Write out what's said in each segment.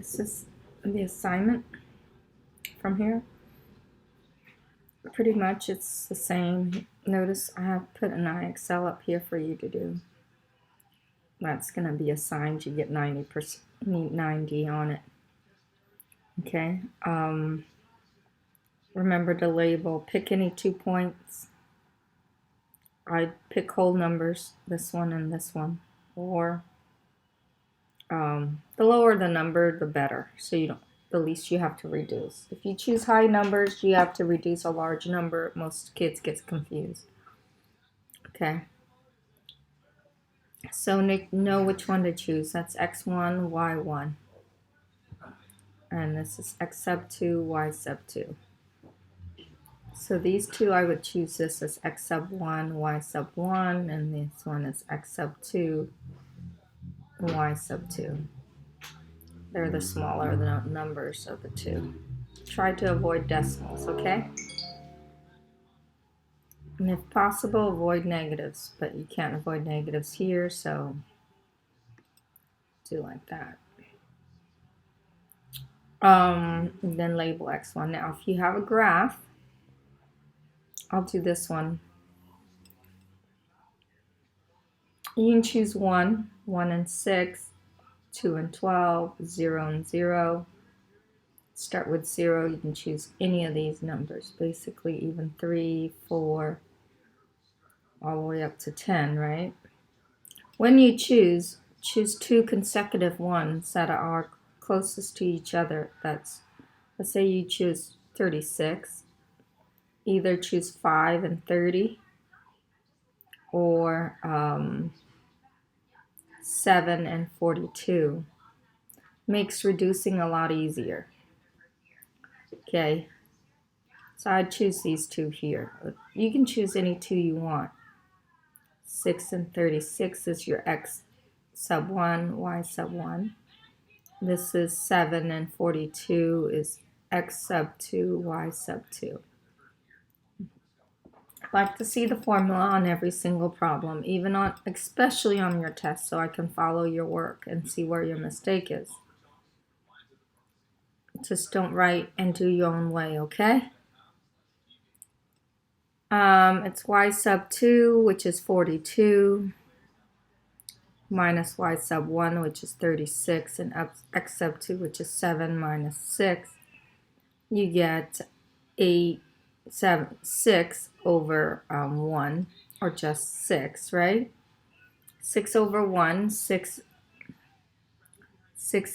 This is the assignment from here. Pretty much it's the same. Notice I have put an IXL up here for you to do. That's going to be assigned. You get 90%, 90 on it. Okay. Remember to label. Pick any 2 points. I'd pick whole numbers, this one and this one, or the lower the number, the better. So you don't, the least you have to reduce. If you choose high numbers, you have to reduce a large number. Most kids get confused. Okay. So know which one to choose. That's x1, y1. And this is x sub 2, y sub 2. So these two, I would choose this as x sub 1, y sub 1, and this one is x sub 2, y sub 2. They're the smaller numbers of the two. Try to avoid decimals, okay? And if possible, avoid negatives, but you can't avoid negatives here, so do like that. Then label x1. Now, if you have a graph, I'll do this one. You can choose 1, 1 and 6, 2 and 12, 0 and 0. Start with 0. You can choose any of these numbers, basically even 3, 4, all the way up to 10, right? When you choose 2 consecutive ones that are closest to each other. That's, let's say you choose 36. Either choose 5 and 30 or 7 and 42. Makes reducing a lot easier. Okay, so I'd choose these two here. You can choose any two you want. 6 and 36 is your x sub 1, y sub 1. This is 7 and 42 is x sub 2, y sub 2. I like to see the formula on every single problem, even on, especially on your test, so I can follow your work and see where your mistake is. Just don't write and do your own way, okay? It's y sub 2, which is 42, minus y sub 1, which is 36, and x sub 2, which is 7 minus 6. You get 6 over 1, or just 6, right? 6 over 1, 6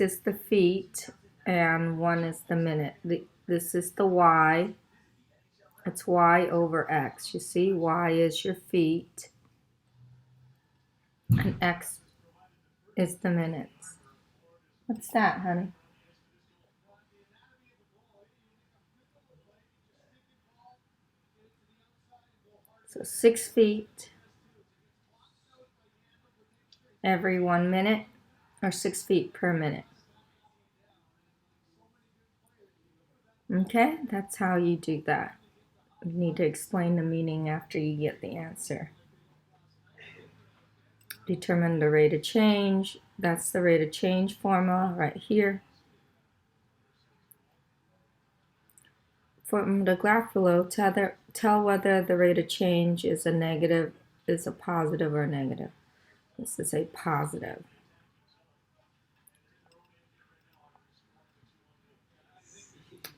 is the feet, and 1 is the minute. This is the y. It's y over x. You see, y is your feet, and x is the minutes. What's that, honey? So 6 feet every 1 minute, or 6 feet per minute. Okay, that's how you do that. You need to explain the meaning after you get the answer. Determine the rate of change. That's the rate of change formula right here. From the graph below, tell whether the rate of change is a positive or negative. This is a positive.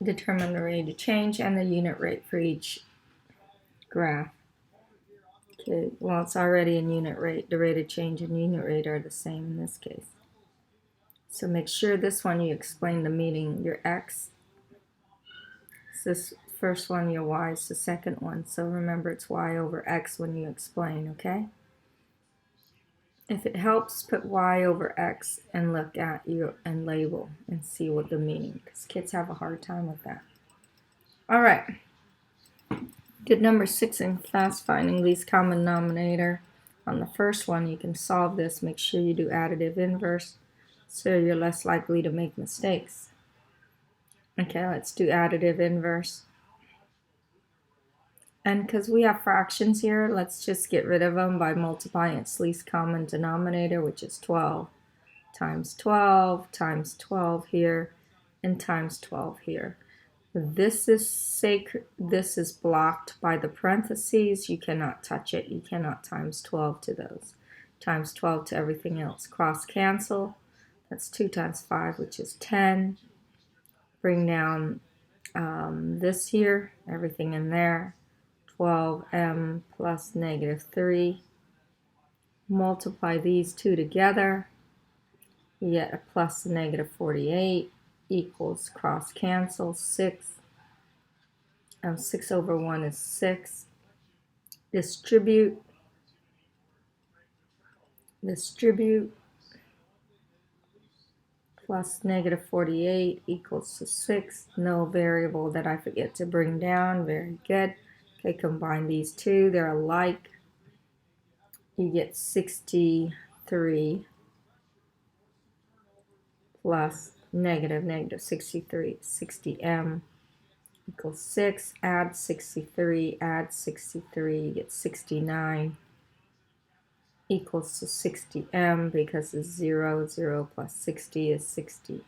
Determine the rate of change and the unit rate for each graph. Okay, well, it's already in unit rate. The rate of change and unit rate are the same in this case. So make sure this one you explain the meaning. Your x is this first one, your y is the second one. So remember it's y over x when you explain, okay? If it helps, put y over x and look at you and label and see what the meaning, because kids have a hard time with that. All right. Did number 6 in fast finding least common denominator. On the first one, you can solve this. Make sure you do additive inverse so you're less likely to make mistakes. Okay, let's do additive inverse. And because we have fractions here, let's just get rid of them by multiplying its least common denominator, which is 12. times 12, times 12 here, and times 12 here. This is sacred. This is blocked by the parentheses. You cannot touch it. You cannot times 12 to those. Times 12 to everything else. Cross cancel. That's 2 times 5, which is 10. Bring down this here, everything in there. 12m plus -3. Multiply these two together. You get a plus -48 equals cross cancel 6. 6 over 1 is 6. Distribute plus -48 equals to 6. No variable that I forget to bring down. Very good. Okay, combine these two. They're alike. You get 63 plus -63. 60m equals 6. Add 63. Add 63. You get 69 equals to 60m because it's 0. 0 plus 60 is 60m,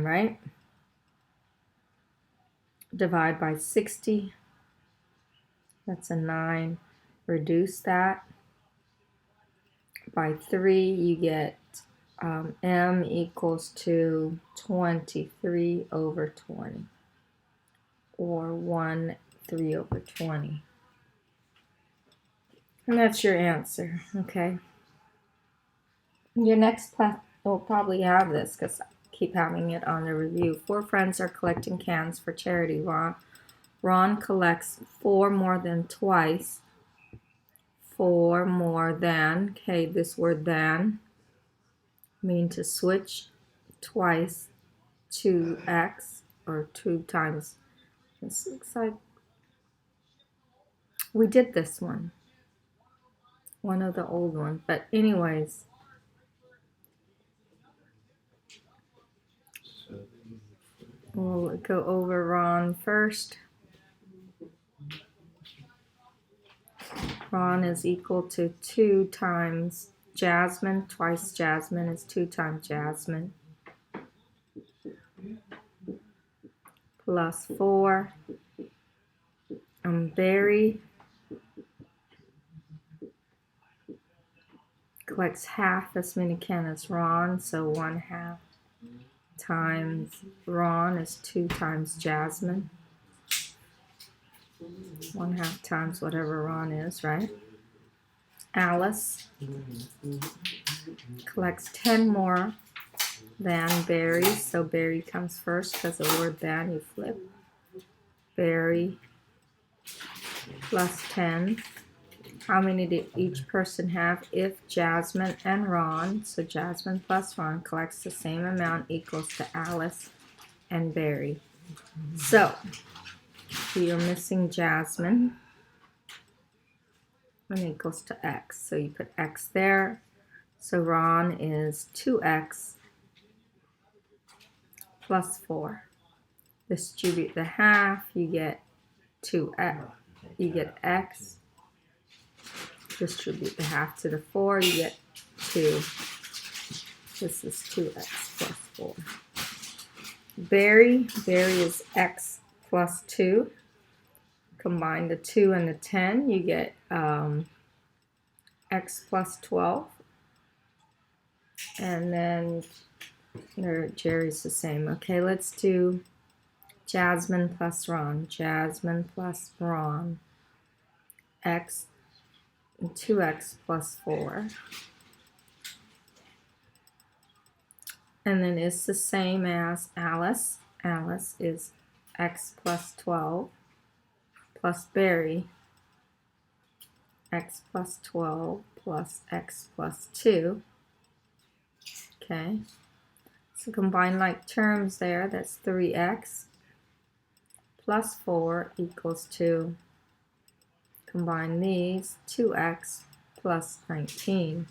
right? Divide by 60. That's a 9. Reduce that by 3. You get m equals to 23 over 20, or 1/3 over 20. And that's your answer, okay? Your next class will probably have this because I keep having it on the review. 4 friends are collecting cans for charity. Ron collects 4 more than twice. 4 more than, okay, this word than mean to switch twice to x, or 2 times. This looks like we did this one of the old ones, but anyways, we'll go over Ron first. Ron is equal to 2 times Jasmine. Twice Jasmine is 2 times Jasmine. Plus 4. Barry collects half as many cans as Ron, so 1/2 times Ron is 2 times Jasmine. 1/2 times whatever Ron is, right? Alice collects 10 more than Barry, so Barry comes first because the word than you flip. Barry plus 10. How many did each person have? If Jasmine and Ron, so Jasmine plus Ron collects the same amount, equals to Alice and Barry. So we are missing Jasmine, and it equals to x. So you put x there. So Ron is 2x plus 4. Distribute the half, you get 2x. You get x. Distribute the half to the 4, you get 2. This is 2x plus 4. Barry is x plus 2. Combine the 2 and the 10, you get x plus 12. And then Jerry's the same. Okay, let's do Jasmine plus Ron. Jasmine plus Ron. X and 2x plus 4. And then it's the same as Alice. Alice is x plus 12 plus Barry. X plus 12 plus x plus 2. Okay. So combine like terms there. That's 3x plus 4 equals to, combine these, 2x plus 19.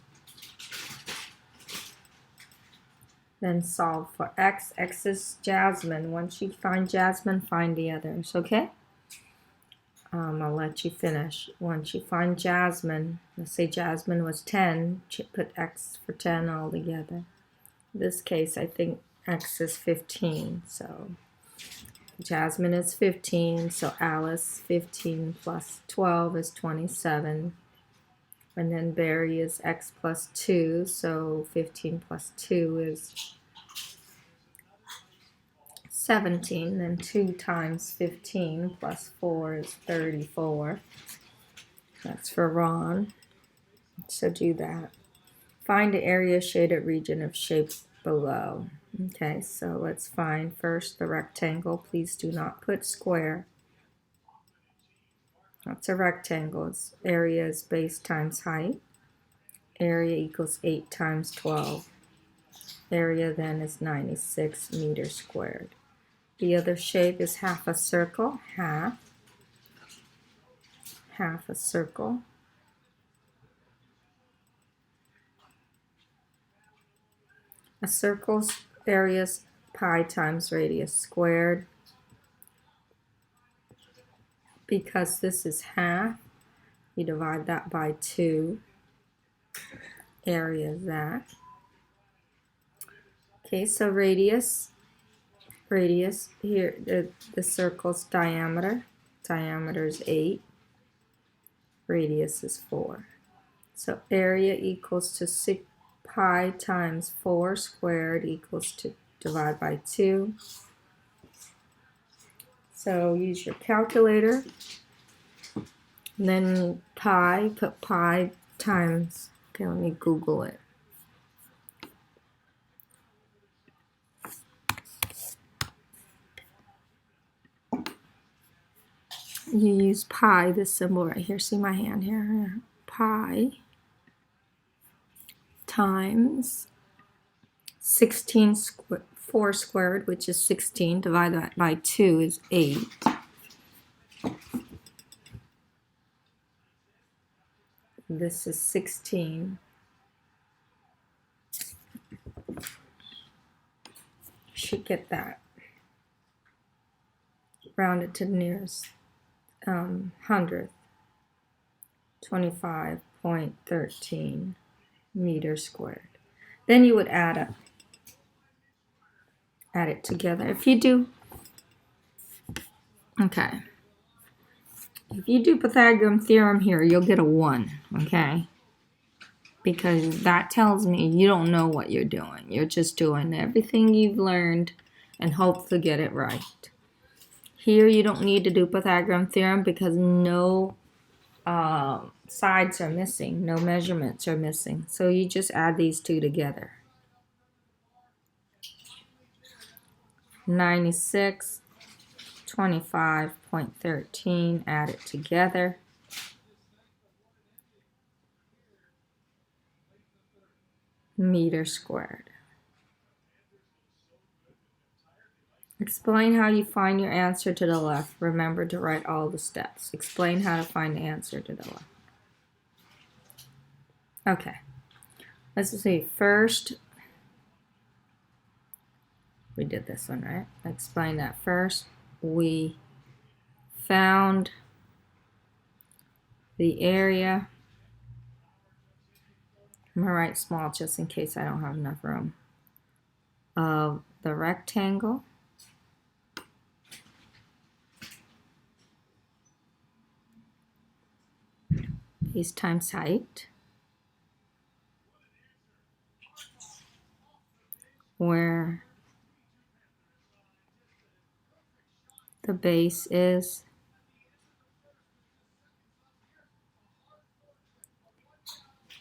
Then solve for x. X is Jasmine. Once you find Jasmine, find the others, okay? I'll let you finish. Once you find Jasmine, let's say Jasmine was 10, put X for 10 all together. In this case, I think X is 15, so Jasmine is 15, so Alice 15 plus 12 is 27. And then Barry is X plus 2, so 15 plus 2 is 17. Then 2 times 15 plus 4 is 34. That's for Ron. So do that. Find the area shaded region of shape below. Okay, so let's find first the rectangle. Please do not put square. That's a rectangle. Its area is base times height. Area equals 8 times 12. Area then is 96 meters squared. The other shape is half a circle. Half a circle. A circle's area is pi times radius squared. Because this is half, you divide that by 2. Area is that. Okay, so radius here, the circle's diameter is 8. Radius is 4. So area equals to 6 pi times 4 squared equals to divide by 2. So use your calculator. And then pi, put pi times, okay, let me Google it. You use pi, this symbol right here. See my hand here? Pi times 16 4 squared, which is 16, divided that by 2 is 8. This is 16. You should get that. Round it to the nearest hundredth. 25.13 meters squared. Then you would add it together. If you do, okay. If you do Pythagorean theorem here, you'll get a 1, okay? Because that tells me you don't know what you're doing. You're just doing everything you've learned and hope to get it right. Here you don't need to do Pythagorean theorem because no sides are missing, no measurements are missing. So you just add these two together. 96, 25.13, add it together. Meter squared. Explain how you find your answer to the left. Remember to write all the steps. Explain how to find the answer to the left. Okay. Let's see. First, we did this one, right? Explain that first. We found the area. I'm going to write small just in case I don't have enough room. Of the rectangle. Base times height. Where the base is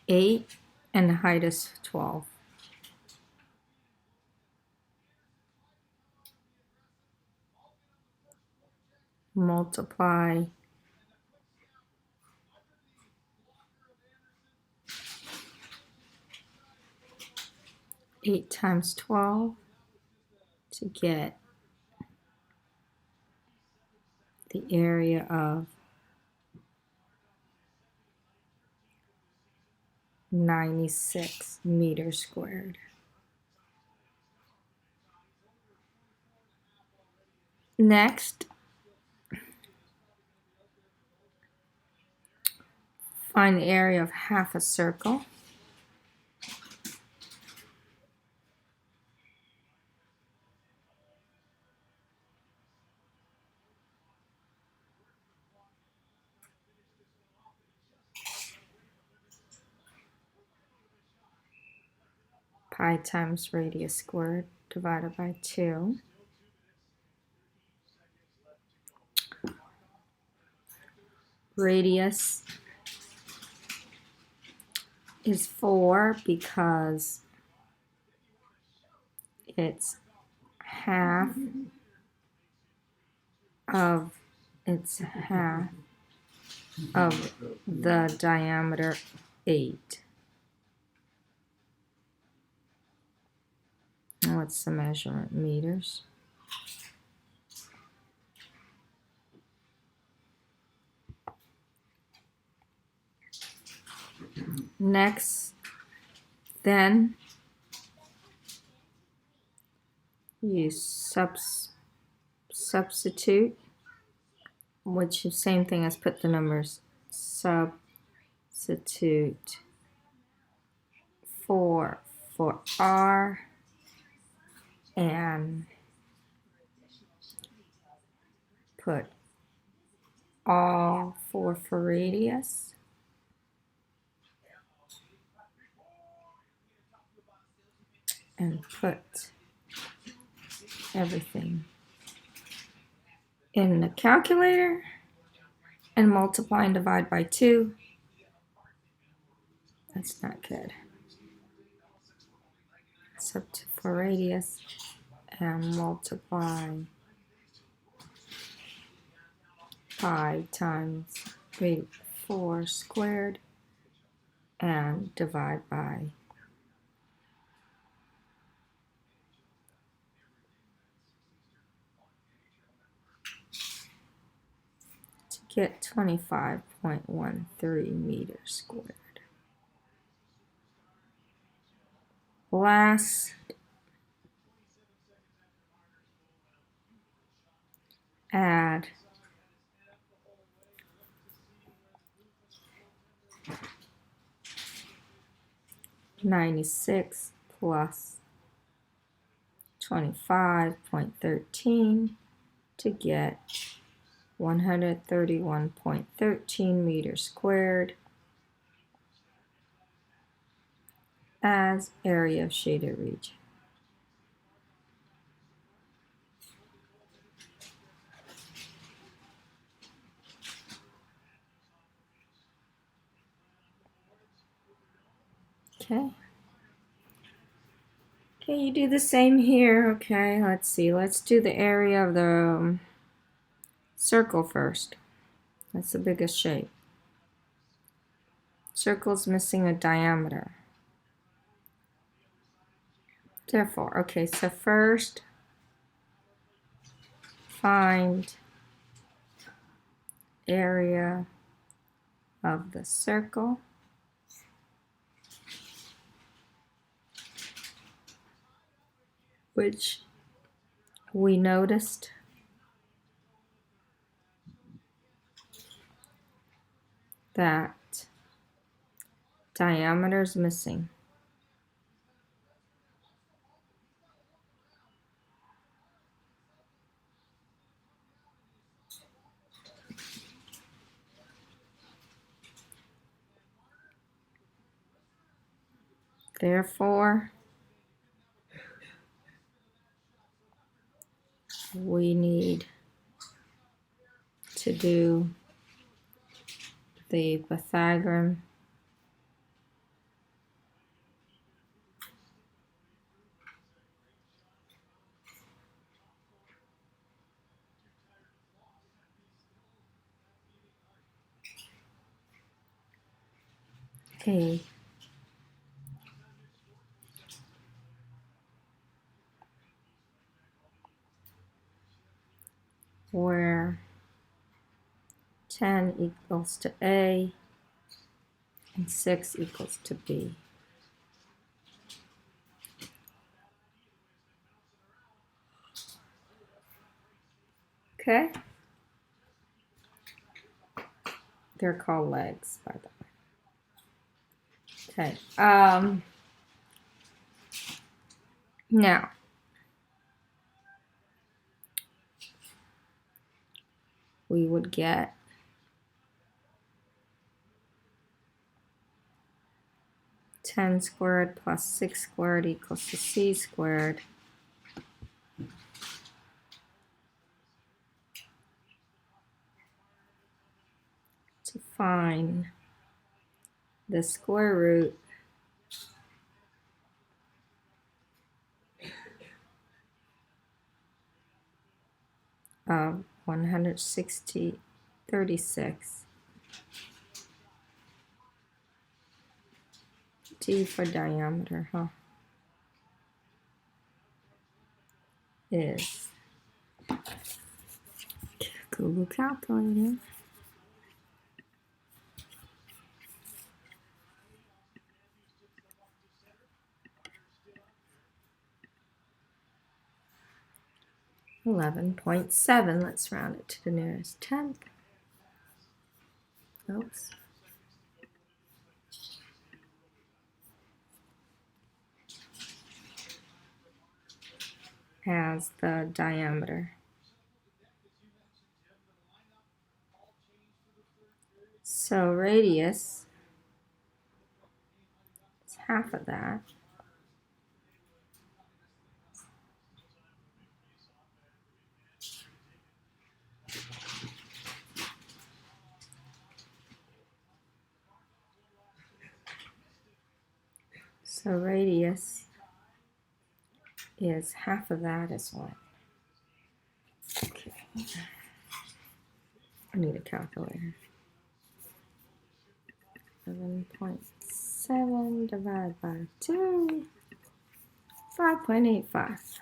8 and the height is 12. Multiply 8 times 12 to get the area of 96 meters squared. Next, Find the area of half a circle. Pi times radius squared divided by 2. Radius is 4 because it's half of the diameter 8. Now what's the measurement? Meters. Next, then you substitute, which is same thing as put the numbers. Substitute 4 for R and put all 4 for radius. And put everything in the calculator and multiply and divide by 2. That's not good. Except for radius and multiply pi times 4 squared and divide by to get 25.13 meters squared. Last, add $96 plus 25.13 to get 131.13 meters squared as area of shaded region. Okay. Okay, you do the same here. Okay, let's see. Let's do the area of the circle first. That's the biggest shape. Circle's missing a diameter. Therefore, okay, so first find area of the circle. Which we noticed that diameter is missing. Therefore, we need to do the Pythagorean A where 10 equals to A and 6 equals to B. Okay? They're called legs, by the way. Okay. Now, we would get ten squared plus 6 squared equals to c squared. To find the square root of 136. D for diameter, huh? Is Google Calculator. $11.7. Let's round it to the nearest tenth. Oops. As the diameter. So radius is half of that. So radius is half of that as well. Okay. I need a calculator. 11.7 divided by 2, 5.85.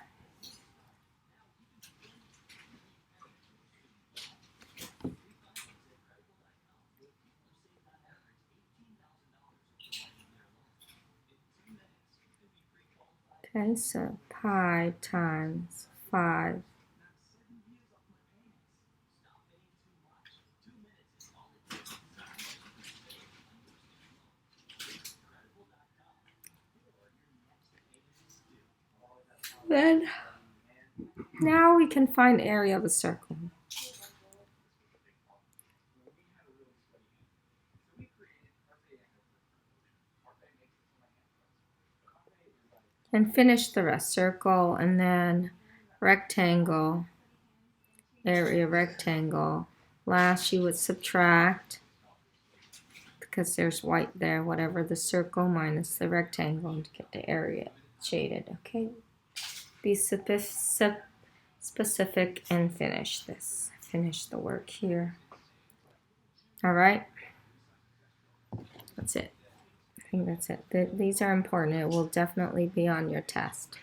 Okay, so pi times 5. Then, now we can find area of a circle. And finish the rest. Circle and then rectangle, area rectangle. Last you would subtract, because there's white there, whatever the circle minus the rectangle to get the area shaded. Okay, be specific and finish this. Finish the work here. All right, that's it. I think that's it. These are important. It will definitely be on your test.